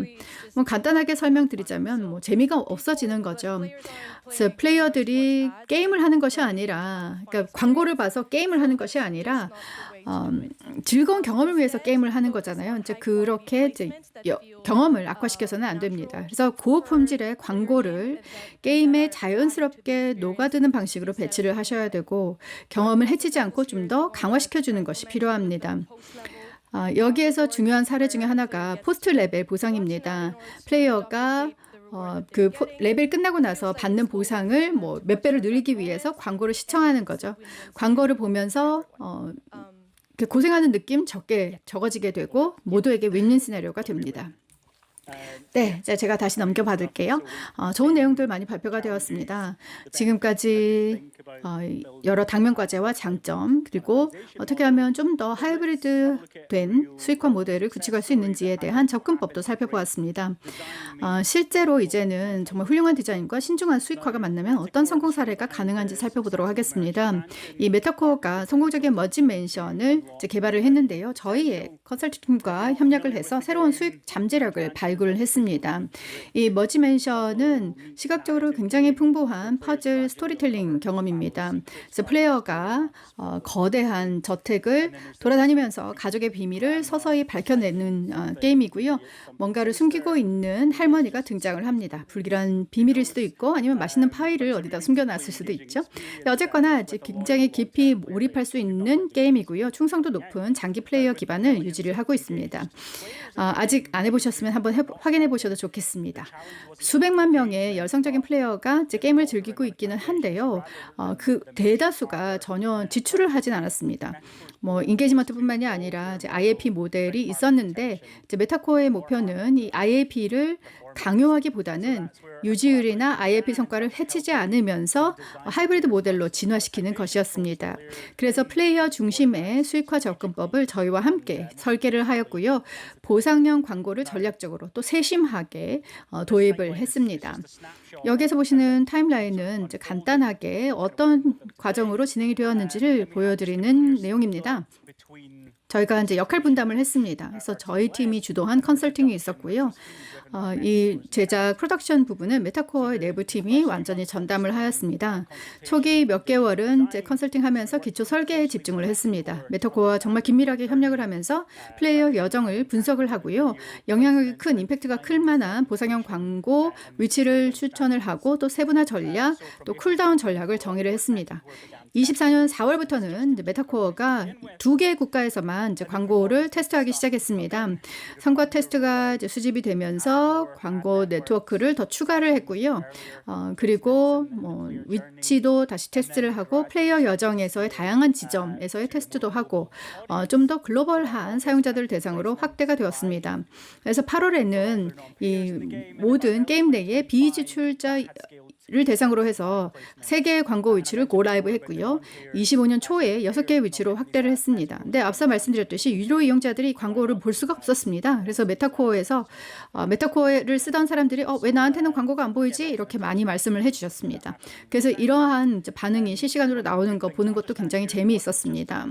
[SPEAKER 1] 간단하게 설명드리자면 재미가 없어지는 거죠. 그래서 플레이어들이 게임을 하는 것이 아니라, 그러니까 광고를 봐서 게임을 하는 것이 아니라 즐거운 경험을 위해서 게임을 하는 거잖아요. 이제 그렇게 경험을 악화시켜서는 안 됩니다. 그래서 고품질의 광고를 게임에 자연스럽게 녹아드는 방식으로 배치를 하셔야 되고 경험을 해치지 않고 좀 더 강화시켜주는 것이 필요합니다. 여기에서 중요한 사례 중에 하나가 포스트 레벨 보상입니다. 플레이어가 그 레벨 끝나고 나서 받는 보상을 몇 배를 늘리기 위해서 광고를 시청하는 거죠. 광고를 보면서 고생하는 느낌 적어지게 되고 모두에게 윈윈 시나리오가 됩니다. 네, 제가 다시 넘겨받을게요. 좋은 내용들 많이 발표가 되었습니다. 지금까지 여러 당면과제와 장점, 그리고 어떻게 하면 좀 더 하이브리드 된 수익화 모델을 구축할 수 있는지에 대한 접근법도 살펴보았습니다. 실제로 이제는 정말 훌륭한 디자인과 신중한 수익화가 만나면 어떤 성공 사례가 가능한지 살펴보도록 하겠습니다. 이 메타코어가 성공적인 머지 멘션을 개발을 했는데요. 저희의 컨설팅팀과 협력을 해서 새로운 수익 잠재력을 발굴을 했습니다. 이 머지 멘션은 시각적으로 굉장히 풍부한 퍼즐 스토리텔링 경험입니다. 그래서 플레이어가 거대한 저택을 돌아다니면서 가족의 비밀을 서서히 밝혀내는 게임이고요. 뭔가를 숨기고 있는 할머니가 등장을 합니다. 불길한 비밀일 수도 있고 아니면 맛있는 파이를 어디다 숨겨놨을 수도 있죠. 어쨌거나 굉장히 깊이 몰입할 수 있는 게임이고요. 충성도 높은 장기 플레이어 기반을 유지를 하고 있습니다. 아직 안 해보셨으면 한번 해보세요. 확인해 보셔도 좋겠습니다. 수백만 명의 열성적인 플레이어가 이제 게임을 즐기고 있기는 한데요. 그 대다수가 전혀 지출을 하진 않았습니다. 뭐 인게이지먼트뿐만이 아니라 이제 IAP 모델이 있었는데 이제 메타코어의 목표는 이 IAP를 강요하기보다는 유지율이나 IAP 성과를 해치지 않으면서 하이브리드 모델로 진화시키는 것이었습니다. 그래서 플레이어 중심의 수익화 접근법을 저희와 함께 설계를 하였고요. 보상형 광고를 전략적으로 또 세심하게 도입을 했습니다. 여기서 보시는 타임라인은 이제 간단하게 어떤 과정으로 진행이 되었는지를 보여드리는 내용입니다. 저희가 이제 역할 분담을 했습니다. 그래서 저희 팀이 주도한 컨설팅이 있었고요. 이 제작 프로덕션 부분은 메타코어의 내부 팀이 완전히 전담을 하였습니다. 초기 몇 개월은 이제 컨설팅하면서 기초 설계에 집중을 했습니다. 메타코어와 정말 긴밀하게 협력을 하면서 플레이어 여정을 분석을 하고요. 영향력이 큰 임팩트가 클 만한 보상형 광고 위치를 추천을 하고 또 세분화 전략, 또 쿨다운 전략을 정의를 했습니다. 24년 4월부터는 메타코어가 2개 국가에서만 이제 광고를 테스트하기 시작했습니다. 성과 테스트가 이제 수집이 되면서 광고 네트워크를 더 추가를 했고요. 그리고 뭐 위치도 다시 테스트를 하고 플레이어 여정에서의 다양한 지점에서의 테스트도 하고 좀 더 글로벌한 사용자들 대상으로 확대가 되었습니다. 그래서 8월에는 이 모든 게임 내의 비지출자 를 대상으로 해서 3개의 광고 위치를 고라이브 했고요. 25년 초에 6개의 위치로 확대를 했습니다. 근데 앞서 말씀드렸듯이 유료 이용자들이 광고를 볼 수가 없었습니다. 그래서 메타코어에서 메타코어를 쓰던 사람들이 왜 나한테는 광고가 안 보이지? 이렇게 많이 말씀을 해주셨습니다. 그래서 이러한 반응이 실시간으로 나오는 거 보는 것도 굉장히 재미있었습니다.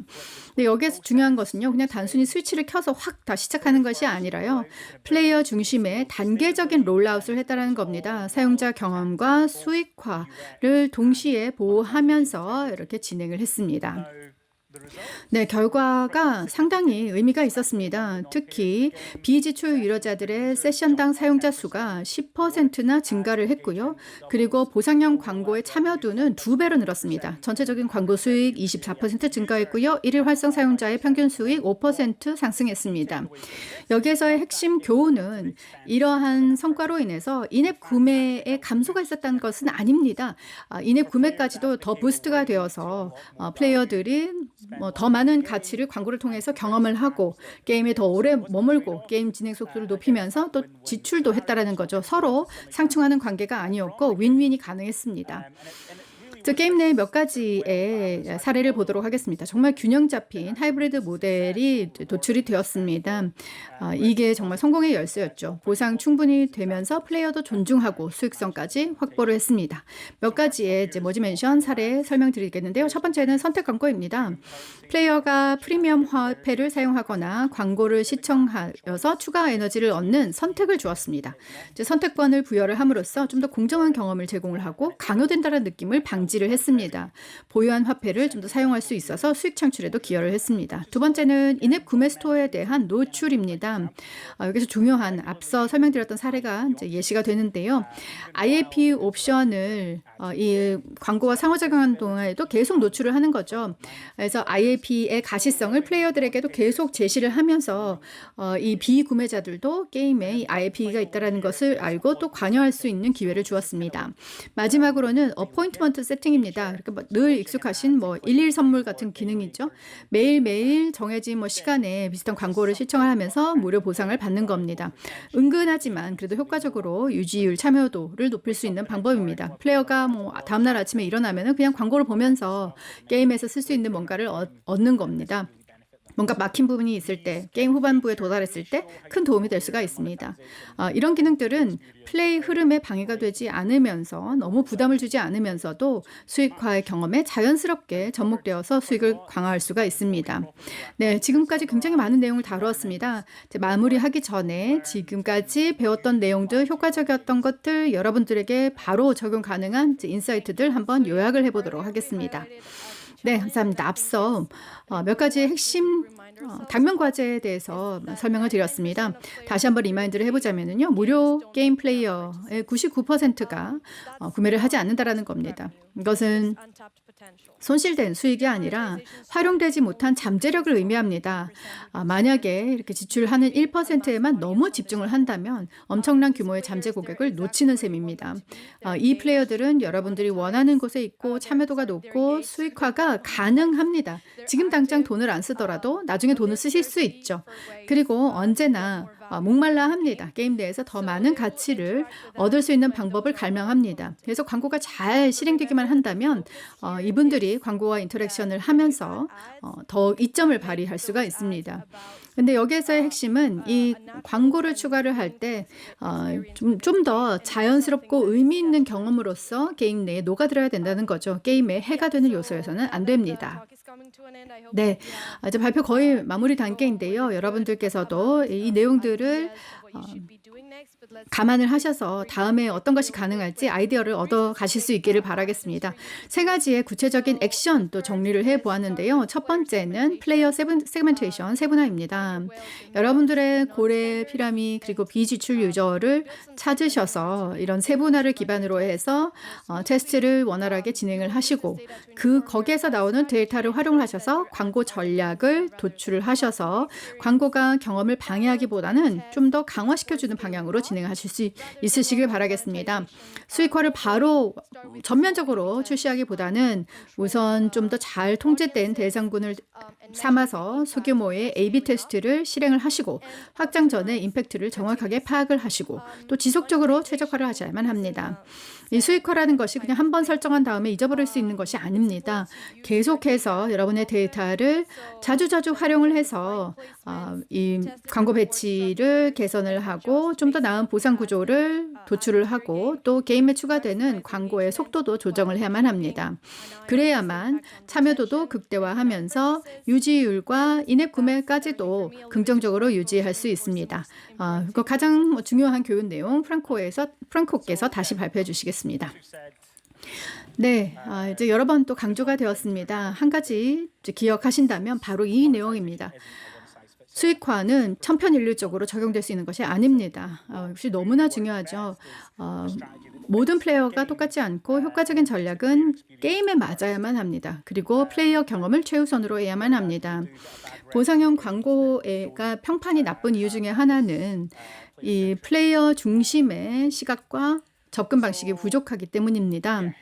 [SPEAKER 1] 근데 여기에서 중요한 것은요. 그냥 단순히 스위치를 켜서 확 다 시작하는 것이 아니라요. 플레이어 중심의 단계적인 롤아웃을 했다는 겁니다. 사용자 경험과 수익화를 동시에 보호하면서 이렇게 진행을 했습니다. 네, 결과가 상당히 의미가 있었습니다. 특히 비지출 유료자들의 세션당 사용자 수가 10%나 증가를 했고요. 그리고 보상형 광고의 참여도는 2배로 늘었습니다. 전체적인 광고 수익 24% 증가했고요. 1일 활성 사용자의 평균 수익 5% 상승했습니다. 여기에서의 핵심 교훈은 이러한 성과로 인해서 인앱 구매에 감소가 있었다는 것은 아닙니다. 인앱 구매까지도 더 부스트가 되어서 플레이어들이 더 많은 가치를 광고를 통해서 경험을 하고 게임에 더 오래 머물고 게임 진행 속도를 높이면서 또 지출도 했다라는 거죠. 서로 상충하는 관계가 아니었고 윈윈이 가능했습니다. 게임 내 몇 가지의 사례를 보도록 하겠습니다. 정말 균형 잡힌 하이브리드 모델이 도출이 되었습니다. 이게 정말 성공의 열쇠였죠. 보상 충분히 되면서 플레이어도 존중하고 수익성까지 확보를 했습니다. 몇 가지의 머지멘션 사례 설명드리겠는데요. 첫 번째는 선택 광고입니다. 플레이어가 프리미엄 화폐를 사용하거나 광고를 시청하여서 추가 에너지를 얻는 선택을 주었습니다. 선택권을 부여를 함으로써 좀 더 공정한 경험을 제공을 하고 강요된다는 느낌을 방지를 했습니다. 보유한 화폐를 좀 더 사용할 수 있어서 수익 창출에도 기여를 했습니다. 두 번째는 인앱 구매 스토어에 대한 노출입니다. 여기서 중요한 앞서 설명드렸던 사례가 이제 예시가 되는데요. IAP 옵션을 이 광고와 상호작용하는 동안에도 계속 노출을 하는 거죠. 그래서 IAP의 가시성을 플레이어들에게도 계속 제시를 하면서 이 비구매자들도 게임에 이 IAP가 있다는 것을 알고 또 관여할 수 있는 기회를 주었습니다. 마지막으로는 어포인트먼트 세팅입니다. 이렇게 늘 익숙하신 일일 선물 같은 기능이죠. 매일매일 정해진 시간에 비슷한 광고를 시청을 하면서 무료 보상을 받는 겁니다. 은근하지만 그래도 효과적으로 유지율 참여도를 높일 수 있는 방법입니다. 플레이어가 다음날 아침에 일어나면은 그냥 광고를 보면서 게임에서 쓸 수 있는 뭔가를 얻는 겁니다. 뭔가 막힌 부분이 있을 때, 게임 후반부에 도달했을 때 큰 도움이 될 수가 있습니다. 이런 기능들은 플레이 흐름에 방해가 되지 않으면서 너무 부담을 주지 않으면서도 수익화의 경험에 자연스럽게 접목되어서 수익을 강화할 수가 있습니다. 네, 지금까지 굉장히 많은 내용을 다루었습니다. 마무리하기 전에 지금까지 배웠던 내용들, 효과적이었던 것들, 여러분들에게 바로 적용 가능한 인사이트들 한번 요약을 해보도록 하겠습니다. 네, 감사합니다. 앞서 몇 가지의 핵심 당면 과제에 대해서 설명을 드렸습니다. 다시 한번 리마인드를 해보자면요. 무료 게임 플레이어의 99%가 구매를 하지 않는다라는 겁니다. 이것은 손실된 수익이 아니라 활용되지 못한 잠재력을 의미합니다. 만약에 이렇게 지출하는 1%에만 너무 집중을 한다면 엄청난 규모의 잠재 고객을 놓치는 셈입니다. 이 플레이어들은 여러분들이 원하는 곳에 있고 참여도가 높고 수익화가 가능합니다. 지금 당장 돈을 안 쓰더라도 나중에 돈을 쓰실 수 있죠. 그리고 언제나 목말라 합니다. 게임 내에서 더 많은 가치를 얻을 수 있는 방법을 갈망합니다. 그래서 광고가 잘 실행되기만 한다면 이분들이 광고와 인터랙션을 하면서 더 이점을 발휘할 수가 있습니다. 근데 여기에서의 핵심은 이 광고를 추가를 할 때 좀 더 자연스럽고 의미 있는 경험으로서 게임 내에 녹아들어야 된다는 거죠. 게임에 해가 되는 요소에서는 안 됩니다. 네, 이제 발표 거의 마무리 단계인데요. 여러분들께서도 이 내용들을 감안을 하셔서 다음에 어떤 것이 가능할지 아이디어를 얻어 가실 수 있기를 바라겠습니다. 세 가지의 구체적인 액션 또 정리를 해보았는데요. 첫 번째는 플레이어 세그멘테이션 세분화입니다. 여러분들의 고래, 피라미 그리고 비지출 유저를 찾으셔서 이런 세분화를 기반으로 해서 테스트를 원활하게 진행을 하시고 거기에서 나오는 데이터를 활용을 하셔서 광고 전략을 도출을 하셔서 광고가 경험을 방해하기보다는 좀 더 강화시켜주는 방향으로 진행하실 수 있으시길 바라겠습니다. 수익화를 바로 전면적으로 출시하기보다는 우선 좀 더 잘 통제된 대상군을 삼아서 소규모의 A/B 테스트를 실행을 하시고 확장 전에 임팩트를 정확하게 파악을 하시고 또 지속적으로 최적화를 하셔야만 합니다. 이 수익화라는 것이 그냥 한 번 설정한 다음에 잊어버릴 수 있는 것이 아닙니다. 계속해서 여러분의 데이터를 자주자주 활용을 해서 이 광고 배치를 개선을 하고 좀 더 나은 보상 구조를 도출을 하고 또 게임에 추가되는 광고의 속도도 조정을 해야만 합니다. 그래야만 참여도도 극대화하면서 유지율과 인앱 구매까지도 긍정적으로 유지할 수 있습니다. 가장 중요한 교육 내용 프랑코께서 다시 발표해 주시겠습니다. 네, 이제 여러 번 또 강조가 되었습니다. 한 가지 기억하신다면 바로 이 내용입니다. 수익화는 천편일률적으로 적용될 수 있는 것이 아닙니다. 역시 너무나 중요하죠. 모든 플레이어가 똑같지 않고 효과적인 전략은 게임에 맞아야만 합니다. 그리고 플레이어 경험을 최우선으로 해야만 합니다. 보상형 광고가 평판이 나쁜 이유 중에 하나는 이 플레이어 중심의 시각과 접근 방식이 부족하기 때문입니다.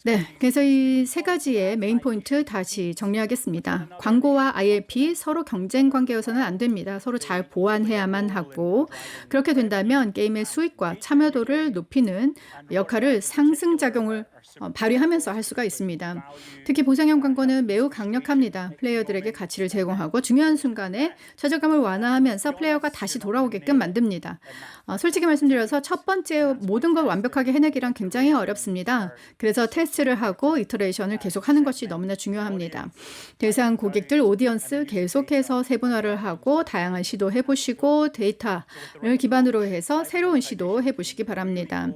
[SPEAKER 1] 네, 그래서 이 세 가지의 메인 포인트 다시 정리하겠습니다. 광고와 ILP 서로 경쟁 관계여서는 안 됩니다. 서로 잘 보완해야만 하고 그렇게 된다면 게임의 수익과 참여도를 높이는 역할을 상승작용을 발휘하면서 할 수가 있습니다. 특히 보상형 광고는 매우 강력합니다. 플레이어들에게 가치를 제공하고 중요한 순간에 최저감을 완화하면서 플레이어가 다시 돌아오게끔 만듭니다. 솔직히 말씀드려서 첫 번째 모든 걸 완벽하게 해내기란 굉장히 어렵습니다. 그래서 테스트를 하고 이터레이션을 계속하는 것이 너무나 중요합니다. 대상 고객들, 오디언스 계속해서 세분화를 하고 다양한 시도해보시고 데이터를 기반으로 해서 새로운 시도해보시기 바랍니다.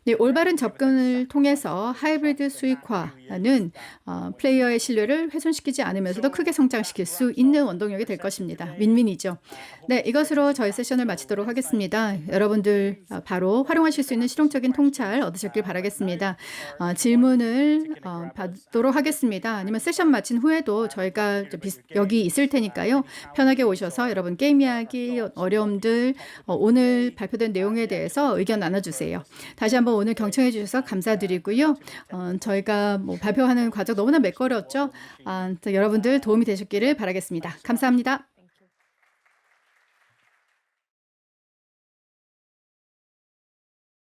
[SPEAKER 1] 네, 올바른 접근을 통해서 하이브리드 수익화는 플레이어의 신뢰를 훼손시키지 않으면서도 크게 성장시킬 수 있는 원동력이 될 것입니다. 윈윈이죠. 네, 이것으로 저희 세션을 마치도록 하겠습니다. 여러분들 바로 활용하실 수 있는 실용적인 통찰 얻으셨길 바라겠습니다. 질문을 받도록 하겠습니다. 아니면 세션 마친 후에도 저희가 여기 있을 테니까요. 편하게 오셔서 여러분 게임 이야기, 어려움들, 오늘 발표된 내용에 대해서 의견 나눠주세요. 다시 한번 오늘 경청해 주셔서 감사드리고요. 저희가 발표하는 과정 너무나 매끄러웠죠. 여러분들 도움이 되셨기를 바라겠습니다. 감사합니다.